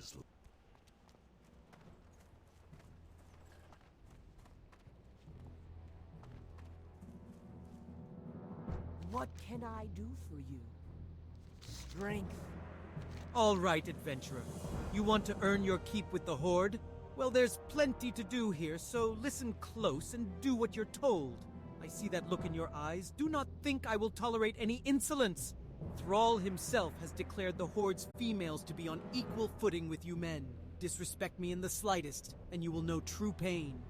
is... What can I do for you? Strength. All right, adventurer. You want to earn your keep with the Horde? Well, there's plenty to do here, so listen close and do what you're told. I see that look in your eyes. Do not think I will tolerate any insolence. Thrall himself has declared the Horde's females to be on equal footing with you men. Disrespect me in the slightest, and you will know true pain.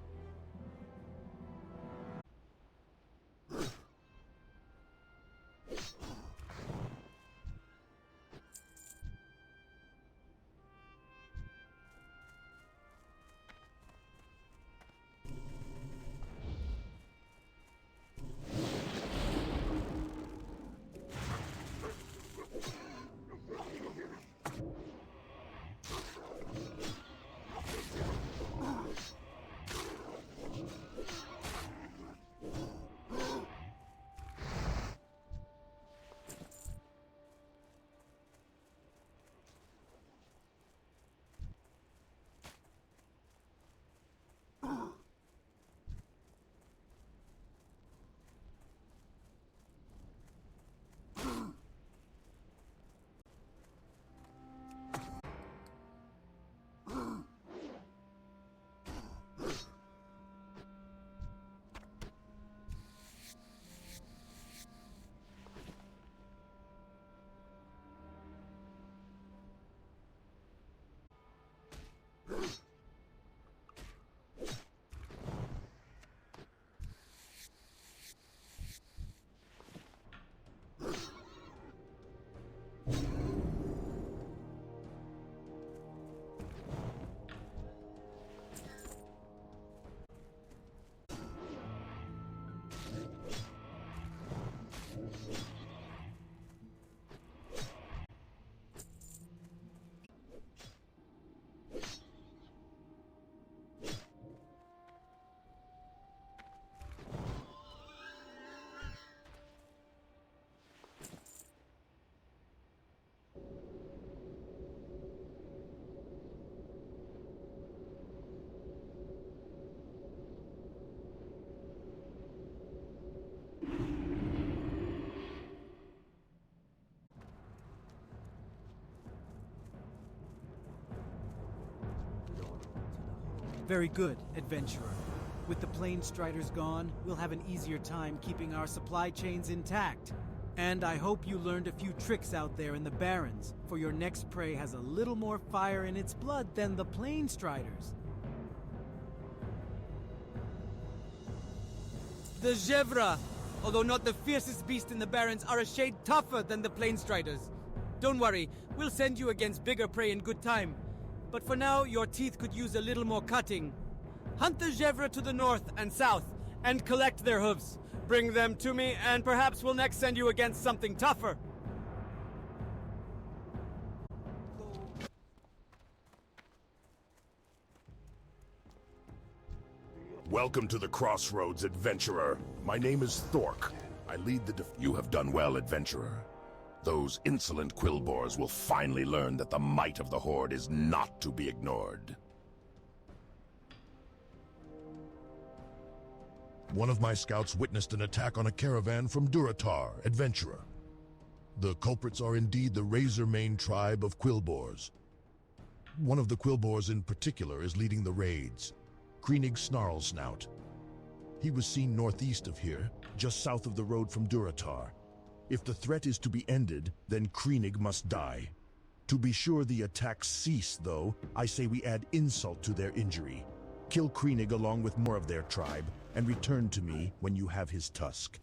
Very good, adventurer. With the Plane Striders gone, we'll have an easier time keeping our supply chains intact. And I hope you learned a few tricks out there in the Barrens, for your next prey has a little more fire in its blood than the Plane Striders. The Gevra, although not the fiercest beast in the Barrens, are a shade tougher than the Plane Striders. Don't worry, we'll send you against bigger prey in good time. But for now, your teeth could use a little more cutting. Hunt the Gevra to the north and south, and collect their hooves. Bring them to me, and perhaps we'll next send you against something tougher. Welcome to the Crossroads, adventurer. My name is Thork. I lead the You have done well, adventurer. Those insolent Quillbores will finally learn that the might of the Horde is not to be ignored. One of my scouts witnessed an attack on a caravan from Durotar, adventurer. The culprits are indeed the Razormane tribe of Quillbores. One of the Quillbores in particular is leading the raids, Kreenig Snarlsnout. He was seen northeast of here, just south of the road from Durotar. If the threat is to be ended, then Kreenig must die. To be sure the attacks cease, though, I say we add insult to their injury. Kill Kreenig along with more of their tribe, and return to me when you have his tusk.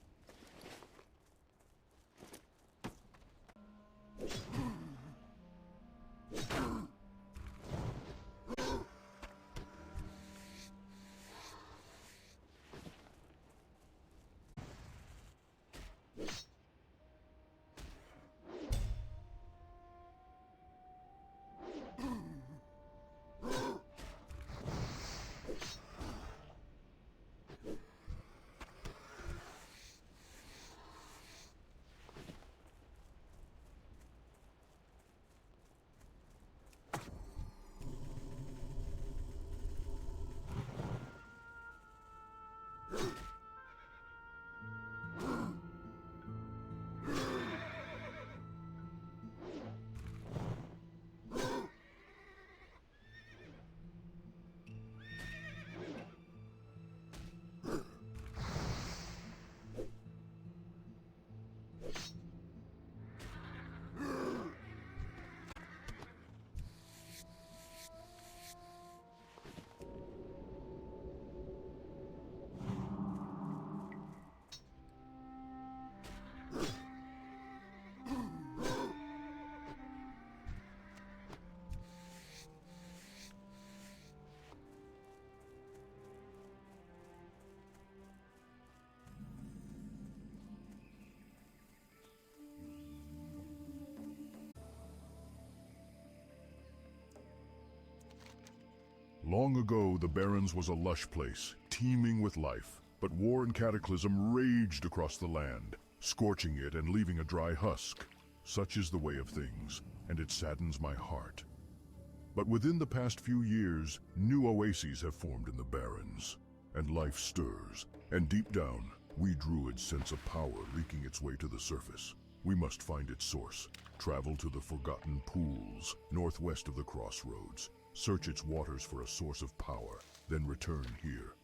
Long ago, the Barrens was a lush place, teeming with life. But war and cataclysm raged across the land, scorching it and leaving a dry husk. Such is the way of things, and it saddens my heart. But within the past few years, new oases have formed in the Barrens, and life stirs. And deep down, we druids sense a power leaking its way to the surface. We must find its source, travel to the Forgotten Pools, northwest of the Crossroads, search its waters for a source of power, then return here.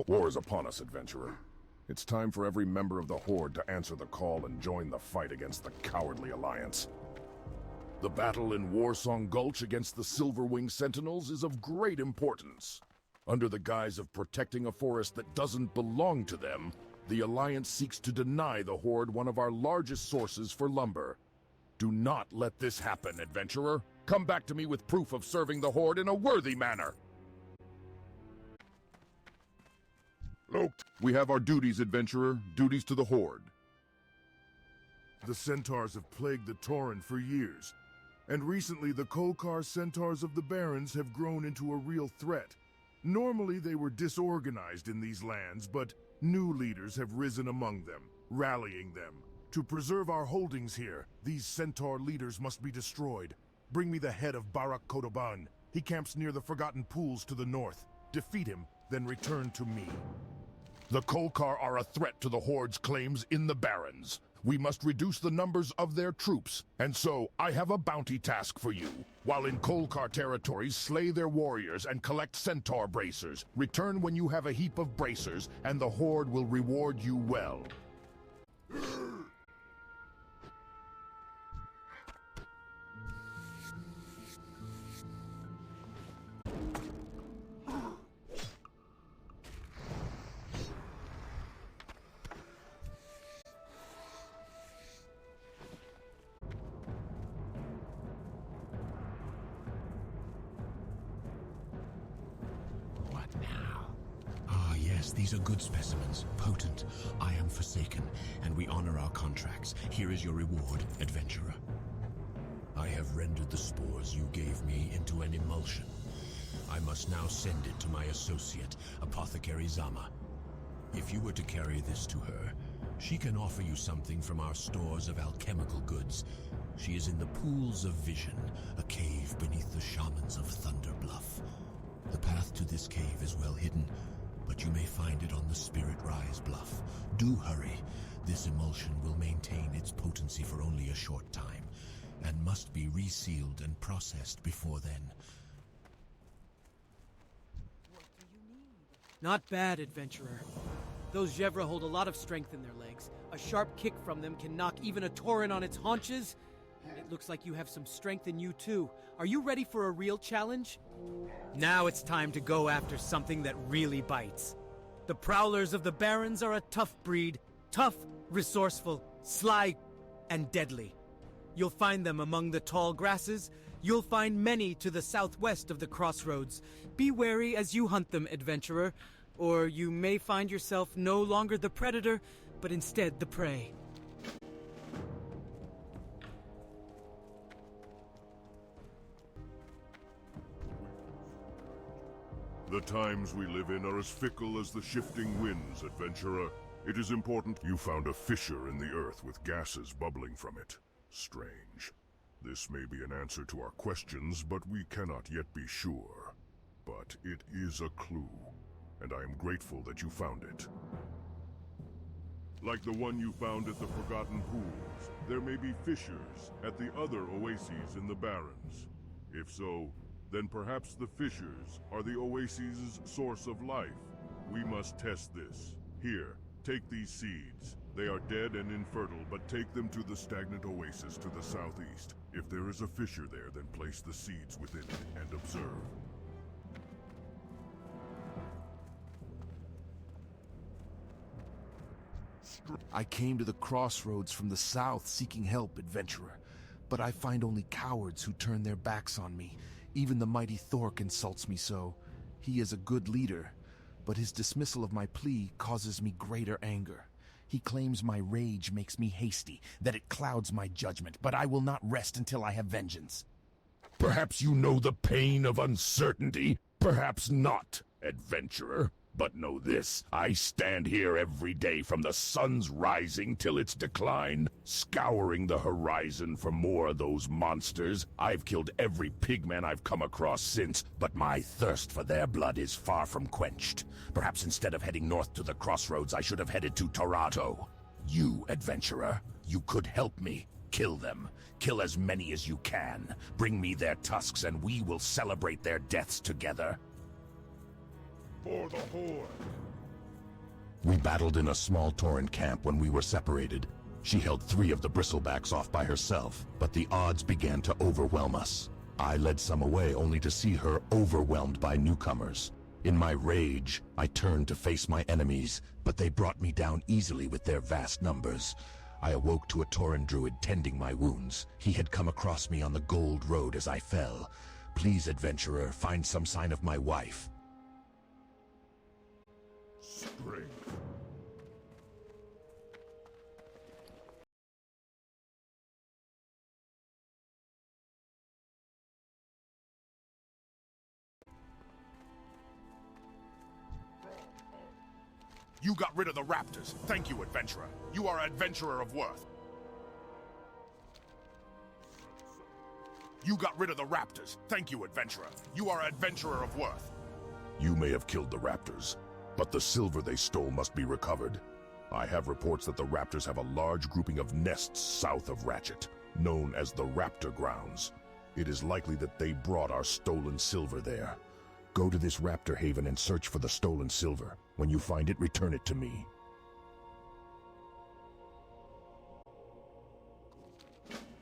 War is upon us, adventurer. It's time for every member of the Horde to answer the call and join the fight against the cowardly Alliance. The battle in Warsong Gulch against the Silverwing Sentinels is of great importance. Under the guise of protecting a forest that doesn't belong to them, the Alliance seeks to deny the Horde one of our largest sources for lumber. Do not let this happen, adventurer. Come back to me with proof of serving the Horde in a worthy manner. Look, we have our duties, adventurer. Duties to the Horde. The centaurs have plagued the Tauren for years, and recently the Kolkar centaurs of the Barrens have grown into a real threat. Normally they were disorganized in these lands, but new leaders have risen among them, rallying them. To preserve our holdings here, these centaur leaders must be destroyed. Bring me the head of Barak Kodoban. He camps near the Forgotten Pools to the north. Defeat him, then return to me. The Kolkar are a threat to the Horde's claims in the Barrens. We must reduce the numbers of their troops, and so I have a bounty task for you. While in Kolkar territories, slay their warriors and collect centaur bracers. Return when you have a heap of bracers, and the Horde will reward you well. These are good specimens, potent. I am forsaken, and we honor our contracts. Here is your reward, adventurer. I have rendered the spores you gave me into an emulsion. I must now send it to my associate, Apothecary Zama. If you were to carry this to her, She can offer you something from our stores of alchemical goods. She is in the Pools of Vision, a cave beneath the Shamans of Thunder Bluff. The path to this cave is well hidden, but you may find it on the Spirit Rise Bluff. Do hurry. This emulsion will maintain its potency for only a short time, and must be resealed and processed before then. Not bad, adventurer. Those Gevra hold a lot of strength in their legs. A sharp kick from them can knock even a Tauren on its haunches. It looks like you have some strength in you too. Are you ready for a real challenge? Now it's time to go after something that really bites. The Prowlers of the Barrens are a tough breed. Tough, resourceful, sly, and deadly. You'll find them among the tall grasses. You'll find many to the southwest of the Crossroads. Be wary as you hunt them, adventurer, or you may find yourself no longer the predator, but instead the prey. The times we live in are as fickle as the shifting winds, adventurer. It is important you found a fissure in the earth with gases bubbling from it. Strange. This may be an answer to our questions, but we cannot yet be sure. But it is a clue, and I am grateful that you found it. Like the one you found at the Forgotten Pools, there may be fissures at the other oases in the Barrens. If so, then perhaps the fissures are the oases' source of life. We must test this. Here, take these seeds. They are dead and infertile, but take them to the stagnant oasis to the southeast. If there is a fissure there, then place the seeds within it and observe. I came to the Crossroads from the south seeking help, adventurer. But I find only cowards who turn their backs on me. Even the mighty Thork insults me so. He is a good leader, but his dismissal of my plea causes me greater anger. He claims my rage makes me hasty, that it clouds my judgment, but I will not rest until I have vengeance. Perhaps you know the pain of uncertainty. Perhaps not, adventurer. But know this, I stand here every day from the sun's rising till its decline, scouring the horizon for more of those monsters. I've killed every pigman I've come across since, but my thirst for their blood is far from quenched. Perhaps instead of heading north to the Crossroads, I should have headed to Toronto. You, adventurer, you could help me. Kill them. Kill as many as you can. Bring me their tusks and we will celebrate their deaths together. For the Horde! We battled in a small Tauren camp when we were separated. She held 3 of the bristlebacks off by herself, but the odds began to overwhelm us. I led some away only to see her overwhelmed by newcomers. In my rage, I turned to face my enemies, but they brought me down easily with their vast numbers. I awoke to a Tauren druid tending my wounds. He had come across me on the Gold Road as I fell. Please, adventurer, find some sign of my wife. Strength. You got rid of the raptors. Thank you, adventurer. You are an adventurer of worth. You got rid of the raptors. Thank you, adventurer. You are an adventurer of worth. You may have killed the raptors, but the silver they stole must be recovered. I have reports that the raptors have a large grouping of nests south of Ratchet, known as the Raptor Grounds. It is likely that they brought our stolen silver there. Go to this raptor haven and search for the stolen silver. When you find it, return it to me.